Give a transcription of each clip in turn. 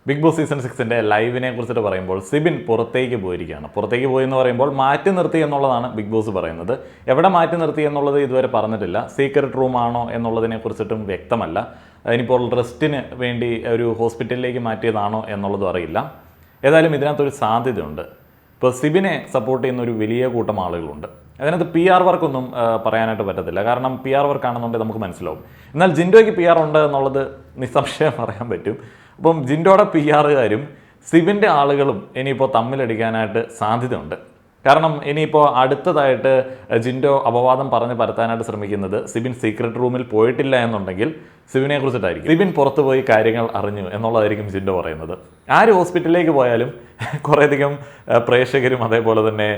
Big boss season 6-ന്റെ ലൈവിനെ കുറിച്ചിട്ട് പറയുമ്പോൾ സിബിൻ പുറത്തേക്ക് പോയിരിക്കുകയാണ്. പുറത്തേക്ക് പോയി എന്ന് പറയുമ്പോൾ മാറ്റി നിർത്തി എന്നുള്ളതാണ് ബിഗ് ബോസ് പറയുന്നത്. എവിടെ മാറ്റി നിർത്തി എന്നുള്ളത് ഇതുവരെ പറഞ്ഞിട്ടില്ല. സീക്രട്ട് റൂം ആണോ എന്നുള്ളതിനെ കുറിച്ചിട്ടും വ്യക്തമല്ല. ഇനിയിപ്പോൾ റെസ്റ്റിന് വേണ്ടി ഒരു ഹോസ്പിറ്റലിലേക്ക് മാറ്റിയതാണോ എന്നുള്ളതും അറിയില്ല. ഏതായാലും ഇതിനകത്തൊരു സാധ്യതയുണ്ട്. ഇപ്പോൾ സിബിനെ സപ്പോർട്ട് ചെയ്യുന്ന ഒരു വലിയ കൂട്ടം ആളുകളുണ്ട്. അതിനകത്ത് PR വർക്കൊന്നും പറയാനായിട്ട് പറ്റത്തില്ല. കാരണം PR വർക്കാണെന്നുണ്ടെങ്കിൽ നമുക്ക് മനസ്സിലാവും. എന്നാൽ ജിൻഡോയ്ക്ക് PR ഉണ്ട് എന്നുള്ളത് നിസ്സംശയം പറയാൻ പറ്റും. അപ്പം ജിൻഡോയുടെ PR-കാരും സിബിൻ്റെ ആളുകളും ഇനിയിപ്പോൾ തമ്മിലടിക്കാനായിട്ട് സാധ്യതയുണ്ട്. കാരണം ഇനിയിപ്പോൾ അടുത്തതായിട്ട് ജിൻഡോ അപവാദം പറഞ്ഞ് പരത്താനായിട്ട് ശ്രമിക്കുന്നത് സിബിൻ സീക്രട്ട് റൂമിൽ പോയിട്ടില്ല എന്നുണ്ടെങ്കിൽ സിബിനെ കുറിച്ചിട്ടായിരിക്കും. സിബിൻ പുറത്തു പോയി കാര്യങ്ങൾ അറിഞ്ഞു എന്നുള്ളതായിരിക്കും ജിൻഡോ പറയുന്നത്. ആര് ഹോസ്പിറ്റലിലേക്ക് പോയാലും കുറേയധികം പ്രേക്ഷകരും അതേപോലെ തന്നെ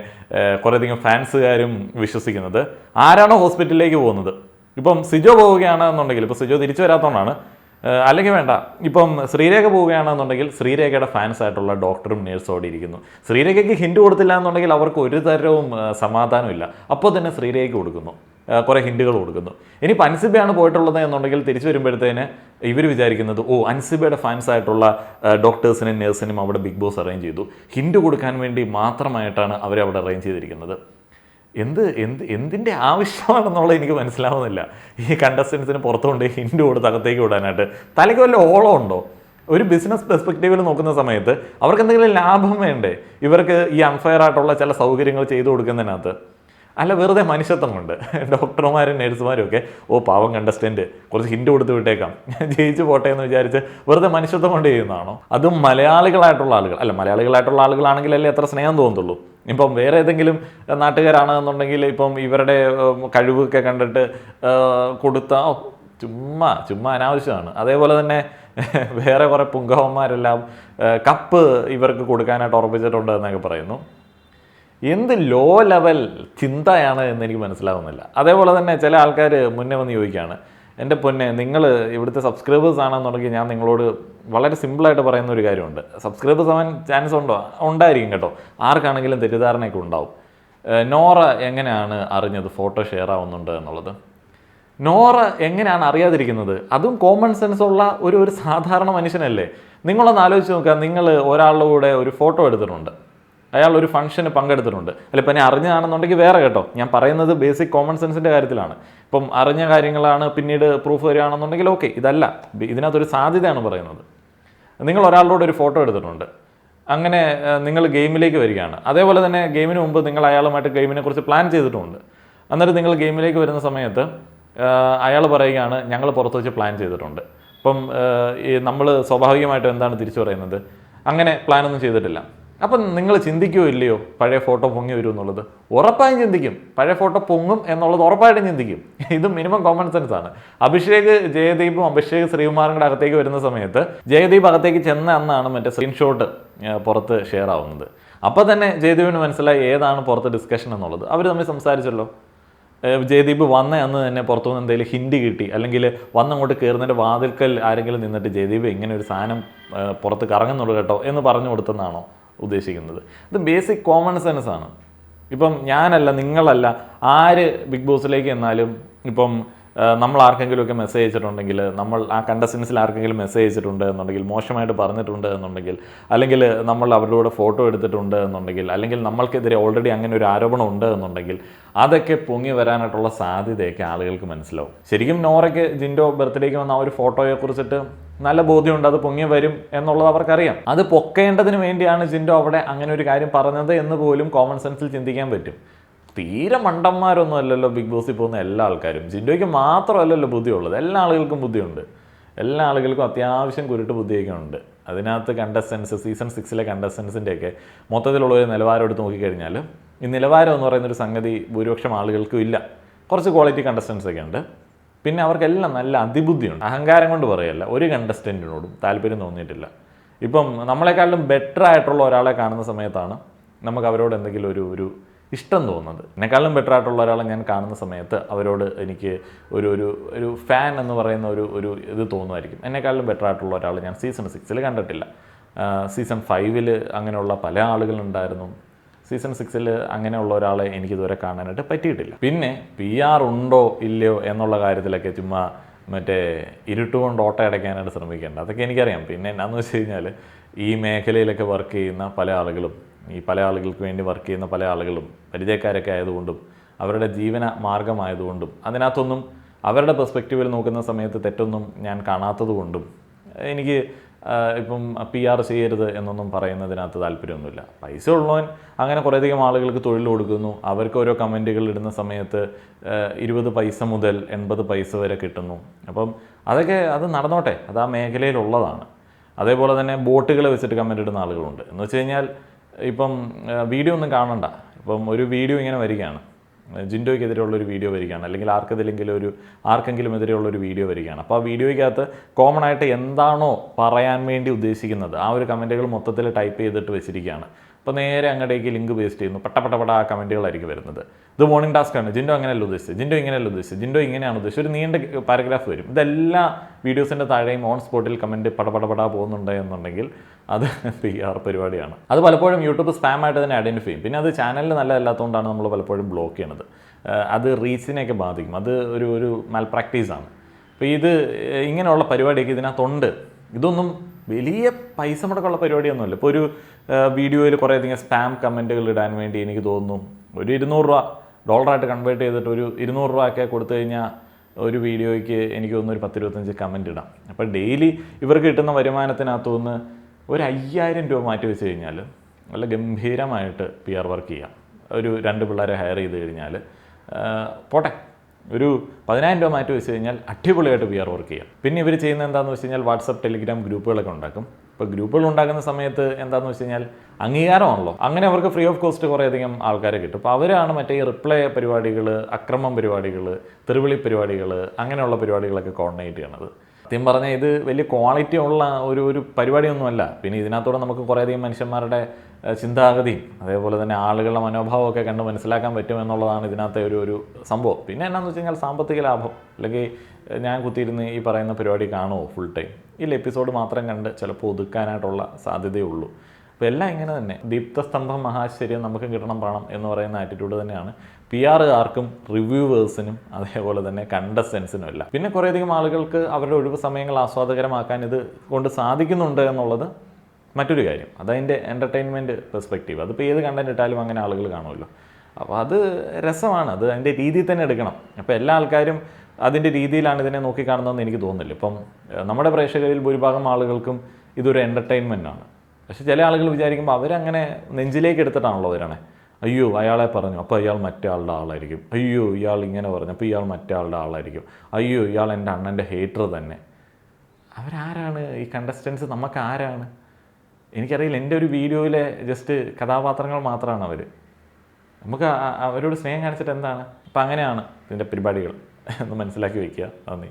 കുറേയധികം ഫാൻസുകാരും വിശ്വസിക്കുന്നത് ആരാണോ ഹോസ്പിറ്റലിലേക്ക് പോകുന്നത്. ഇപ്പം സിജോ പോവുകയാണെന്നുണ്ടെങ്കിൽ, ഇപ്പോൾ സിജോ തിരിച്ചു വരാത്തതുകൊണ്ടാണ്, അല്ലെങ്കിൽ വേണ്ട, ഇപ്പം ശ്രീരേഖ പോവുകയാണെന്നുണ്ടെങ്കിൽ ശ്രീരേഖയുടെ ഫാൻസ് ആയിട്ടുള്ള ഡോക്ടറും നേഴ്സും അവിടെ ഇരിക്കുന്നു. ശ്രീരേഖയ്ക്ക് ഹിൻഡ് കൊടുത്തില്ല എന്നുണ്ടെങ്കിൽ അവർക്ക് ഒരു തരവും സമാധാനമില്ല. അപ്പോൾ തന്നെ ശ്രീരേഖയ്ക്ക് കൊടുക്കുന്നു, കുറേ ഹിൻഡുകൾ കൊടുക്കുന്നു. ഇനി അൻസിബയാണ് പോയിട്ടുള്ളത് എന്നുണ്ടെങ്കിൽ തിരിച്ചു വരുമ്പോഴത്തേന് ഇവർ വിചാരിക്കുന്നത് അൻസിബയുടെ ഫാൻസ് ആയിട്ടുള്ള ഡോക്ടേഴ്സിനും നേഴ്സിനും അവിടെ ബിഗ് ബോസ് അറേഞ്ച് ചെയ്തു. ഹിൻഡ് കൊടുക്കാൻ വേണ്ടി മാത്രമായിട്ടാണ് അവരവിടെ അറേഞ്ച് ചെയ്തിരിക്കുന്നത്. എന്തിൻ്റെ ആവശ്യമാണെന്നുള്ളത് എനിക്ക് മനസ്സിലാവുന്നില്ല. ഈ കണ്ടസ്റ്റൻസിന് പുറത്തുകൊണ്ട് ഹിൻഡ് കൊടുത്ത് അകത്തേക്ക് വിടാനായിട്ട് തലയ്ക്ക് വല്ല ഓളം ഉണ്ടോ? ഒരു ബിസിനസ് പെർസ്പെക്റ്റീവിൽ നോക്കുന്ന സമയത്ത് അവർക്ക് എന്തെങ്കിലും ലാഭം വേണ്ടേ ഇവർക്ക് ഈ അൺഫെയർ ആയിട്ടുള്ള ചില സൗകര്യങ്ങൾ ചെയ്തു കൊടുക്കുന്നതിനകത്ത്? അല്ല, വെറുതെ മനുഷ്യത്വം കൊണ്ട് ഡോക്ടർമാരും നേഴ്സുമാരും ഒക്കെ പാവം കണ്ടസ്റ്റൻറ്റ് കുറച്ച് ഹിൻഡ് കൊടുത്ത് വിട്ടേക്കാം, ജയിച്ചു പോട്ടെ എന്ന് വിചാരിച്ച് വെറുതെ മനുഷ്യത്വം കൊണ്ട് ചെയ്യുന്നതാണോ? അതും മലയാളികളായിട്ടുള്ള ആളുകൾ. അല്ല, മലയാളികളായിട്ടുള്ള ആളുകളാണെങ്കിലല്ലേ എത്ര സ്നേഹം തോന്നത്തുള്ളൂ. ഇപ്പം വേറെ ഏതെങ്കിലും നാട്ടുകാരാണെന്നുണ്ടെങ്കിൽ ഇപ്പം ഇവരുടെ കഴിവൊക്കെ കണ്ടിട്ട് കൊടുത്ത ചുമ്മാ അനാവശ്യമാണ്. അതേപോലെ തന്നെ വേറെ കുറേ പുങ്കവന്മാരെല്ലാം കപ്പ് ഇവർക്ക് കൊടുക്കാനായിട്ട് ഉറപ്പിച്ചിട്ടുണ്ട് എന്നൊക്കെ പറയുന്നു. എന്ത് ലോ ലെവൽ ചിന്തയാണ് എന്ന് എനിക്ക് മനസ്സിലാവുന്നില്ല. അതേപോലെ തന്നെ ചില ആൾക്കാർ മുന്നേ വന്ന് ചോദിക്കുകയാണ്, എൻ്റെ പൊന്നെ, നിങ്ങൾ ഇവിടുത്തെ സബ്സ്ക്രൈബേഴ്സ് ആണെന്നുണ്ടെങ്കിൽ ഞാൻ നിങ്ങളോട് വളരെ സിമ്പിളായിട്ട് പറയുന്ന ഒരു കാര്യമുണ്ട്. സബ്സ്ക്രൈബേഴ്സ് ആവാൻ ചാൻസ് ഉണ്ടോ? ഉണ്ടായിരിക്കും കേട്ടോ. ആർക്കാണെങ്കിലും തെറ്റിദ്ധാരണയൊക്കെ ഉണ്ടാവും. നോറ എങ്ങനെയാണ് അറിഞ്ഞത് ഫോട്ടോ ഷെയർ ആവുന്നുണ്ട് എന്നുള്ളത്? നോറ എങ്ങനെയാണ് അറിയാതിരിക്കുന്നത്? അതും കോമൺ സെൻസ് ഉള്ള ഒരു സാധാരണ മനുഷ്യനല്ലേ. നിങ്ങളൊന്ന് ആലോചിച്ച് നോക്കുക. നിങ്ങൾ ഒരാളുടെ കൂടെ ഒരു ഫോട്ടോ എടുത്തിട്ടുണ്ട്, അയാൾ ഒരു ഫംഗ്ഷന് പങ്കെടുത്തിട്ടുണ്ട്. അല്ല, ഇപ്പം ഞാൻ അറിഞ്ഞതാണെന്നുണ്ടെങ്കിൽ വേറെ കേട്ടോ, ഞാൻ പറയുന്നത് ബേസിക് കോമൺ സെൻസിൻ്റെ കാര്യത്തിലാണ്. ഇപ്പം അറിഞ്ഞ കാര്യങ്ങളാണ് പിന്നീട് പ്രൂഫ് വരികയാണെന്നുണ്ടെങ്കിൽ ഓക്കെ, ഇതല്ല, ഇതിനകത്തൊരു സാധ്യതയാണ് പറയുന്നത്. നിങ്ങൾ ഒരാളോട് ഒരു ഫോട്ടോ എടുത്തിട്ടുണ്ട്, അങ്ങനെ നിങ്ങൾ ഗെയിമിലേക്ക് വരികയാണ്. അതേപോലെ തന്നെ ഗെയിമിന് മുമ്പ് നിങ്ങൾ അയാളുമായിട്ട് ഗെയിമിനെ കുറിച്ച് പ്ലാൻ ചെയ്തിട്ടുമുണ്ട്. എന്നിട്ട് നിങ്ങൾ ഗെയിമിലേക്ക് വരുന്ന സമയത്ത് അയാൾ പറയുകയാണ് ഞങ്ങൾ പുറത്ത് വെച്ച് പ്ലാൻ ചെയ്തിട്ടുണ്ട്. അപ്പം നമ്മൾ സ്വാഭാവികമായിട്ടും എന്താണ് തിരിച്ചു പറയുന്നത്? അങ്ങനെ പ്ലാനൊന്നും ചെയ്തിട്ടില്ല. അപ്പം നിങ്ങൾ ചിന്തിക്കുകയോ ഇല്ലയോ പഴയ ഫോട്ടോ പൊങ്ങി വരും എന്നുള്ളത്? ഉറപ്പായും ചിന്തിക്കും. പഴയ ഫോട്ടോ പൊങ്ങും എന്നുള്ളത് ഉറപ്പായിട്ടും ചിന്തിക്കും. ഇത് മിനിമം കോമൺ സെൻസ് ആണ്. ജയദീപും അഭിഷേക് ശ്രീകുമാറും കൂടെ അകത്തേക്ക് വരുന്ന സമയത്ത് ജയദീപ് അകത്തേക്ക് ചെന്ന അന്നാണ് മറ്റേ സ്ക്രീൻഷോട്ട് പുറത്ത് ഷെയർ ആവുന്നത്. അപ്പോൾ തന്നെ ജയദീപിന് മനസ്സിലായി ഏതാണ് പുറത്ത് ഡിസ്കഷൻ എന്നുള്ളത്. അവർ തമ്മിൽ സംസാരിച്ചല്ലോ. ജയദീപ് വന്ന അന്ന് തന്നെ പുറത്തുനിന്ന് എന്തെങ്കിലും ഹിൻഡ് കിട്ടി, അല്ലെങ്കിൽ വന്നങ്ങോട്ട് കയറുന്നതിൻ്റെ വാതിൽക്കൽ ആരെങ്കിലും നിന്നിട്ട് ജയദീപ് ഇങ്ങനെ ഒരു സാധനം പുറത്ത് കറങ്ങുന്നുള്ളൂ കേട്ടോ എന്ന് പറഞ്ഞു കൊടുത്തെന്നാണോ ഉദ്ദേശിക്കുന്നത്? ഇത് ബേസിക് കോമൺ സെൻസ് ആണ്. ഇപ്പം ഞാനല്ല, നിങ്ങളല്ല, ആര് ബിഗ് ബോസിലേക്ക് എന്നാലും ഇപ്പം നമ്മൾ ആർക്കെങ്കിലുമൊക്കെ മെസ്സേജ് അയച്ചിട്ടുണ്ടെങ്കിൽ, നമ്മൾ ആ കണ്ടസ്റ്റൻസിൽ ആർക്കെങ്കിലും മെസ്സേജ് അയച്ചിട്ടുണ്ട് എന്നുണ്ടെങ്കിൽ, മോശമായിട്ട് പറഞ്ഞിട്ടുണ്ട് എന്നുണ്ടെങ്കിൽ, അല്ലെങ്കിൽ നമ്മൾ അവരുടെ കൂടെ ഫോട്ടോ എടുത്തിട്ടുണ്ട് എന്നുണ്ടെങ്കിൽ, അല്ലെങ്കിൽ നമ്മൾക്കെതിരെ ഓൾറെഡി അങ്ങനെ ഒരു ആരോപണം ഉണ്ട് എന്നുണ്ടെങ്കിൽ അതൊക്കെ പൊങ്ങി വരാനായിട്ടുള്ള സാധ്യതയൊക്കെ ആളുകൾക്ക് മനസ്സിലാവും. ശരിക്കും നോറയ്ക്ക് ജിൻഡോ ബർത്ത്ഡേക്ക് വന്ന ആ ഒരു ഫോട്ടോയെ കുറിച്ചിട്ട് നല്ല ബോധ്യമുണ്ട്, അത് പൊങ്ങി വരും എന്നുള്ളത് അവർക്കറിയാം. അത് പൊക്കേണ്ടതിന് വേണ്ടിയാണ് ജിൻഡോ അവിടെ അങ്ങനെ ഒരു കാര്യം പറഞ്ഞത് എന്ന് പോലും കോമൺ സെൻസിൽ ചിന്തിക്കാൻ പറ്റും. തീരെ മണ്ടന്മാരൊന്നും അല്ലല്ലോ ബിഗ് ബോസിൽ പോകുന്ന എല്ലാ ആൾക്കാരും. ജിൻഡോയ്ക്ക് മാത്രമല്ലല്ലോ ബുദ്ധിയുള്ളത്, എല്ലാ ആളുകൾക്കും ബുദ്ധിയുണ്ട്. എല്ലാ ആളുകൾക്കും അത്യാവശ്യം കുരുട്ട് ബുദ്ധിയൊക്കെ ഉണ്ട്. അതിനകത്ത് കണ്ടസ്റ്റൻസ്, സീസൺ 6-ലെ കണ്ടസ്റ്റൻസിൻ്റെയൊക്കെ മൊത്തത്തിലുള്ള ഒരു നിലവാരം എടുത്ത് നോക്കിക്കഴിഞ്ഞാൽ ഈ നിലവാരം എന്ന് പറയുന്നൊരു സംഗതി ഭൂരിപക്ഷം ആളുകൾക്കും ഇല്ല. കുറച്ച് ക്വാളിറ്റി കണ്ടസ്റ്റൻസ് ഒക്കെ ഉണ്ട്. പിന്നെ അവർക്കെല്ലാം നല്ല അതിബുദ്ധിയുണ്ട്. അഹങ്കാരം കൊണ്ട് പറയല്ല, ഒരു കണ്ടസ്റ്റൻറ്റിനോടും താല്പര്യം തോന്നിയിട്ടില്ല. ഇപ്പം നമ്മളെക്കാളും ബെറ്റർ ആയിട്ടുള്ള ഒരാളെ കാണുന്ന സമയത്താണ് നമുക്ക് അവരോട് എന്തെങ്കിലും ഒരു ഇഷ്ടം തോന്നുന്നത്. എന്നെക്കാളും ബെറ്റർ ആയിട്ടുള്ള ഒരാളെ ഞാൻ കാണുന്ന സമയത്ത് അവരോട് എനിക്ക് ഒരു ഫാൻ എന്ന് പറയുന്ന ഒരു ഇത് തോന്നുമായിരിക്കും. എന്നെക്കാളും ബെറ്റർ ആയിട്ടുള്ള ഒരാൾ ഞാൻ സീസൺ 6-ൽ കണ്ടിട്ടില്ല. സീസൺ 5-ൽ അങ്ങനെയുള്ള പല ആളുകളുണ്ടായിരുന്നു. സീസൺ 6-ൽ അങ്ങനെയുള്ള ഒരാളെ എനിക്കിതുവരെ കാണാനായിട്ട് പറ്റിയിട്ടില്ല. പിന്നെ PR ഉണ്ടോ ഇല്ലയോ എന്നുള്ള കാര്യത്തിലൊക്കെ ചുമ്മാ മറ്റേ ഇരുട്ടുകൊണ്ട് ഓട്ട അടയ്ക്കാനായിട്ട് ശ്രമിക്കേണ്ട, അതൊക്കെ എനിക്കറിയാം. പിന്നെ എന്നാന്ന് വെച്ച് കഴിഞ്ഞാൽ ഈ മേഖലയിലൊക്കെ വർക്ക് ചെയ്യുന്ന പല ആളുകളും, ഈ പല ആളുകൾക്ക് വേണ്ടി വർക്ക് ചെയ്യുന്ന പല ആളുകളും പരിചയക്കാരൊക്കെ ആയതുകൊണ്ടും അവരുടെ ജീവന മാർഗമായതുകൊണ്ടും അതിനകത്തൊന്നും അവരുടെ പെർസ്പെക്റ്റീവിൽ നോക്കുന്ന സമയത്ത് തെറ്റൊന്നും ഞാൻ കാണാത്തത് കൊണ്ടും എനിക്ക് ഇപ്പം PR ചെയ്യരുത് എന്നൊന്നും പറയുന്നതിനകത്ത് താല്പര്യമൊന്നുമില്ല. പൈസ ഉള്ളവൻ അങ്ങനെ കുറേയധികം ആളുകൾക്ക് തൊഴിൽ കൊടുക്കുന്നു, അവർക്ക് ഓരോ കമൻറ്റുകൾ ഇടുന്ന സമയത്ത് 20 പൈസ മുതൽ 80 പൈസ വരെ കിട്ടുന്നു. അപ്പം അതൊക്കെ അത് നടന്നോട്ടെ, അത് ആ മേഖലയിലുള്ളതാണ്. അതേപോലെ തന്നെ ബോട്ടുകൾ വെച്ചിട്ട് കമൻ്റ് ഇടുന്ന ആളുകളുണ്ട്. എന്ന് വെച്ച് കഴിഞ്ഞാൽ ഇപ്പം വീഡിയോ ഒന്നും കാണണ്ട, ഇപ്പം ഒരു വീഡിയോ ഇങ്ങനെ വരികയാണ്, ജിൻഡോയ്ക്കെതിരെയുള്ളൊരു വീഡിയോ വരികയാണ്, അല്ലെങ്കിൽ ആർക്കെങ്കിലും എതിരെയുള്ളൊരു വീഡിയോ വരികയാണ്. അപ്പോൾ ആ വീഡിയോയ്ക്കകത്ത് കോമൺ ആയിട്ട് എന്താണോ പറയാൻ വേണ്ടി ഉദ്ദേശിക്കുന്നത് ആ ഒരു കമൻറ്റുകൾ മൊത്തത്തിൽ ടൈപ്പ് ചെയ്തിട്ട് വെച്ചിരിക്കുകയാണ്. അപ്പോൾ നേരെ അങ്ങോട്ടേക്ക് ലിങ്ക് പേസ്റ്റ് ചെയ്യുന്നു, പട്ട ആ കമൻറ്റുകളായിരിക്കും വരുന്നത്. ഇത് മോർണിംഗ് ടാസ്ക്കാണ്, ജിൻഡോ അങ്ങനെയല്ല ഉദ്ദേശിച്ചത്, ജിൻഡോ ഇങ്ങനെയല്ല ഉദ്ദേശിച്ചത്, ജിൻഡോ ഇങ്ങനെയാണ് ഉദ്ദേശിച്ചത്, ഒരു നീണ്ട പാരഗ്രാഫ് വരും. ഇതെല്ലാ വീഡിയോസിൻ്റെ താഴെയും ഓൺ സ്പോട്ടിൽ കമൻറ്റ് പടപട പോകുന്നുണ്ട് എന്നുണ്ടെങ്കിൽ അത് PR പരിപാടിയാണ്. അത് പലപ്പോഴും യൂട്യൂബ് സ്പാം ആയിട്ട് തന്നെ ഐഡൻറ്റിഫൈ ചെയ്യും. പിന്നെ അത് ചാനലിൽ നല്ലതല്ലാത്തതുകൊണ്ടാണ് നമ്മൾ പലപ്പോഴും ബ്ലോക്ക് ചെയ്യണത്. അത് റീച്ചിനെയൊക്കെ ബാധിക്കും, അത് ഒരു മാൽ പ്രാക്ടീസാണ്. അപ്പോൾ ഇത് ഇങ്ങനെയുള്ള പരിപാടിയൊക്കെ ഇതിനകത്തുണ്ട്. ഇതൊന്നും വലിയ പൈസ മുടക്കമുള്ള പരിപാടിയൊന്നുമില്ല. ഇപ്പോൾ ഒരു വീഡിയോയിൽ കുറേയധികം സ്പാം കമൻറ്റുകൾ ഇടാൻ വേണ്ടി എനിക്ക് തോന്നുന്നു ഒരു 200 രൂപ ഡോളറായിട്ട് കൺവേർട്ട് ചെയ്തിട്ട് ഒരു 200 രൂപയൊക്കെ കൊടുത്തു കഴിഞ്ഞാൽ ഒരു വീഡിയോയ്ക്ക് എനിക്ക് തോന്നുന്നു ഒരു 10-25 കമൻറ്റ് ഇടാം. അപ്പോൾ ഡെയിലി ഇവർക്ക് കിട്ടുന്ന വരുമാനത്തിനകത്തു നിന്ന് ഒരു 5000 രൂപ മാറ്റി വെച്ച് കഴിഞ്ഞാൽ നല്ല ഗംഭീരമായിട്ട് PR വർക്ക് ചെയ്യാം. ഒരു 2 പിള്ളേരെ ഹയർ ചെയ്ത് കഴിഞ്ഞാൽ പോട്ടെ, ഒരു 10,000 രൂപ മാറ്റി വെച്ച് കഴിഞ്ഞാൽ അടിപൊളിയായിട്ട് PR വർക്ക് ചെയ്യാം. പിന്നെ ഇവർ ചെയ്യുന്നത് എന്താണെന്ന് വെച്ച് കഴിഞ്ഞാൽ വാട്സപ്പ്, ടെലിഗ്രാം ഗ്രൂപ്പുകളൊക്കെ ഉണ്ടാക്കും. ഇപ്പോൾ ഗ്രൂപ്പുകൾ ഉണ്ടാക്കുന്ന സമയത്ത് എന്താണെന്ന് വെച്ച് കഴിഞ്ഞാൽ അംഗീകാരമാണല്ലോ, അങ്ങനെ അവർക്ക് ഫ്രീ ഓഫ് കോസ്റ്റ് കുറേയധികം ആൾക്കാരെ കിട്ടും. അപ്പോൾ അവരാണ് മറ്റേ ഈ റിപ്ലൈ പരിപാടികൾ, അക്രമം പരിപാടികൾ, തെറിവിളി പരിപാടികൾ, അങ്ങനെയുള്ള പരിപാടികളൊക്കെ കോർഡിനേറ്റ് ചെയ്യണത്. സത്യം പറഞ്ഞാൽ ഇത് വലിയ ക്വാളിറ്റി ഉള്ള ഒരു പരിപാടിയൊന്നുമല്ല. പിന്നെ ഇതിനകത്തൂടെ നമുക്ക് കുറേയധികം മനുഷ്യന്മാരുടെ ചിന്താഗതിയും അതേപോലെ തന്നെ ആളുകളുടെ മനോഭാവമൊക്കെ കണ്ട് മനസ്സിലാക്കാൻ പറ്റുമെന്നുള്ളതാണ് ഇതിനകത്തെ ഒരു സംഭവം. പിന്നെ എന്നാന്ന് വെച്ച് കഴിഞ്ഞാൽ സാമ്പത്തിക ലാഭം, അല്ലെങ്കിൽ ഞാൻ കുത്തിയിരുന്ന് ഈ പറയുന്ന പരിപാടി കാണുമോ ഫുൾ ടൈം? ഇല്ല, എപ്പിസോഡ് മാത്രം കണ്ട് ചിലപ്പോൾ ഒതുക്കാനായിട്ടുള്ള സാധ്യതയേ ഉള്ളൂ. അപ്പോൾ എല്ലാം ഇങ്ങനെ തന്നെ ദീപ്തസ്തംഭം മഹാശ്ചര്യം നമുക്ക് കിട്ടണം പണം എന്ന് പറയുന്ന ആറ്റിറ്റ്യൂഡ് തന്നെയാണ് PR-കാർക്കും റിവ്യൂവേഴ്സിനും അതേപോലെ തന്നെ കണ്ടസ്റ്റൻസിനും എല്ലാം. പിന്നെ കുറേയധികം ആളുകൾക്ക് അവരുടെ ഒഴിവ് സമയങ്ങൾ ആസ്വാദകരമാക്കാൻ ഇത് കൊണ്ട് സാധിക്കുന്നുണ്ട് എന്നുള്ളത് മറ്റൊരു കാര്യം. അതതിൻ്റെ എൻ്റർടൈൻമെൻറ്റ് പെർസ്പെക്റ്റീവ്. അതിപ്പോൾ ഏത് കണ്ടൻറ് ഇട്ടാലും അങ്ങനെ ആളുകൾ കാണുമല്ലോ. അപ്പോൾ അത് രസമാണ്, അത് അതിൻ്റെ രീതിയിൽ തന്നെ എടുക്കണം. അപ്പോൾ എല്ലാ ആൾക്കാരും അതിൻ്റെ രീതിയിലാണ് ഇതിനെ നോക്കിക്കാണുന്നതെന്ന് എനിക്ക് തോന്നുന്നില്ല. ഇപ്പം നമ്മുടെ പ്രേക്ഷകരിൽ ഭൂരിഭാഗം ആളുകൾക്കും ഇതൊരു എൻ്റർടൈൻമെൻറ്റാണ്. പക്ഷേ ചില ആളുകൾ വിചാരിക്കുമ്പോൾ അവരങ്ങനെ നെഞ്ചിലേക്ക് എടുത്തിട്ടാണല്ലോ വരണേ. അയ്യോ അയാളെ പറഞ്ഞു, അപ്പോൾ ഇയാൾ മറ്റേ ആളുടെ ആളായിരിക്കും. അയ്യോ ഇയാൾ ഇങ്ങനെ പറഞ്ഞു, അപ്പോൾ ഇയാൾ മറ്റേ ആളുടെ ആളായിരിക്കും. അയ്യോ ഇയാൾ എൻ്റെ അണ്ണൻ്റെ ഹേറ്റർ തന്നെ. അവരാരാണ് ഈ കണ്ടസ്റ്റൻസ്? നമുക്ക് ആരാണ്? എനിക്കറിയില്ല. എൻ്റെ ഒരു വീഡിയോയിലെ ജസ്റ്റ് കഥാപാത്രങ്ങൾ മാത്രമാണ് അവർ. നമുക്ക് അവരോട് സ്നേഹം കാണിച്ചിട്ട് എന്താണ്? അപ്പം അങ്ങനെയാണ് ഇതിൻ്റെ പരിപാടികൾ എന്ന് മനസ്സിലാക്കി വയ്ക്കുക. നന്ദി.